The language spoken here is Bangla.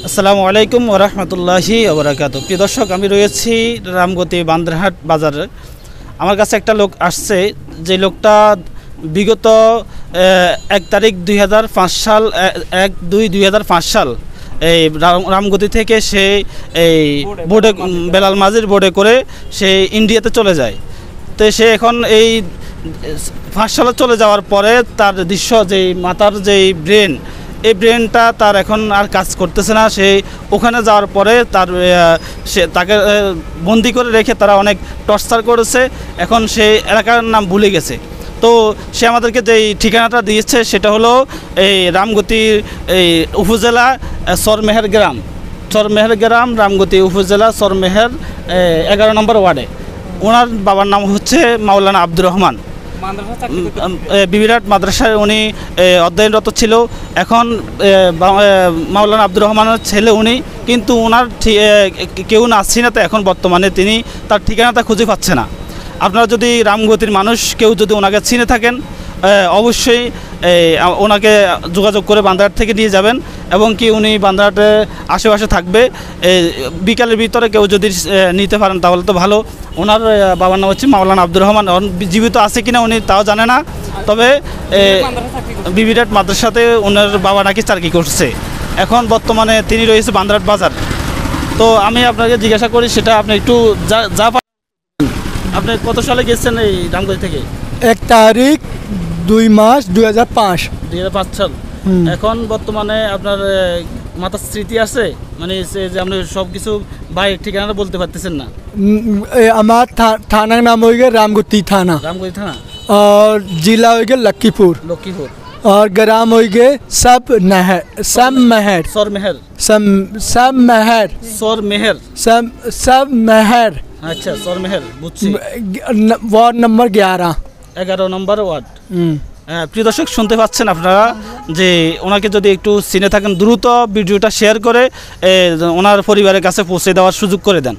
আসসালামু আলাইকুম ওয়া রাহমাতুল্লাহি ওয়া বারাকাতুহু। প্রিয় দর্শক, আমি রয়েছি রামগতি বান্দ্রাহাট বাজারে। আমার কাছে একটা লোক আসছে, যে লোকটা বিগত 1 তারিখ 2005 সাল 1-2-2005 সাল এই রামগতি থেকে সে এই বোর্ডে বেলাল মাঝির বোর্ডে করে সে ইন্ডিয়াতে চলে যায়। তো সে এখন এই 5 সালে চলে যাওয়ার পরে তার দৃশ্য যেই মাথার যেই ব্রেন, এই ব্রেনটা তার এখন আর কাজ করতেছে না। সে ওখানে যাওয়ার পরে তাকে বন্দি করে রেখে তারা অনেক টর্চার করেছে। এখন সেই এলাকার নাম ভুলে গেছে। তো সে আমাদেরকে যেই ঠিকানাটা দিয়েছে সেটা হলো এই রামগতির এই উপজেলা সরমেহের গ্রাম, রামগতি উপজেলা সরমেহের 11 নম্বর ওয়ার্ডে। ওনার বাবার নাম হচ্ছে মাওলানা আব্দুর রহমান। বিবিরাট মাদ্রাসায় উনি অধ্যয়নরত ছিল। এখন মাওলানা আব্দুর রহমানের ছেলে উনি, কিন্তু ওনার কেউ না আসছি না। তো এখন বর্তমানে তিনি তার ঠিকানাটা খুঁজে পাচ্ছে না। আপনারা যদি রামগতির মানুষ কেউ যদি ওনাকে চিনে থাকেন, অবশ্যই ওনাকে যোগাযোগ করে বান্দ্রাহাট থেকে নিয়ে যাবেন, এবং কি উনি বান্দ্রাহাটে আশেপাশে থাকবে। বিকালের ভিতরে কেউ যদি নিতে পারেন তাহলে তো ভালো। ওনার বাবার নাম হচ্ছে মাওলানা আব্দুর রহমান। জীবিত আছে কিনা উনি তাও জানে না, তবে বিবিরাট মাদ্রাসাতে ওনার বাবা নাকি চাকরি করছে। এখন বর্তমানে তিনি রয়েছে বান্দ্রাহাট বাজার। তো আমি আপনাকে জিজ্ঞাসা করি, সেটা আপনি একটু যা আপনি কত সালে গেছেন এই রামগতি থেকে? 1 তারিখ 2 মাস 2005 সাল। এখন বর্তমানে আপনার মাথার স্মৃতি আছে, মানে যে আপনি সব কিছু বাড়ির ঠিকানাটা বলতে পারতেছেন না? আমার থানার নাম হয়ে গেল রামগতি থানা, और जिला हो गया लक्कीपुर, और ग्राम हो गए सब महर। আচ্ছা, সরমেহের বুঝছি। वार्ड नंबर 11 নম্বর ওয়ার্ড। প্রিয় দর্শক, শুনতে পাচ্ছেন আপনারা যে ওনাকে যদি একটু চিনে থাকেন দ্রুত ভিডিওটা শেয়ার করে ওনার পরিবারের কাছে পৌঁছে দেওয়ার সুযোগ করে দেন।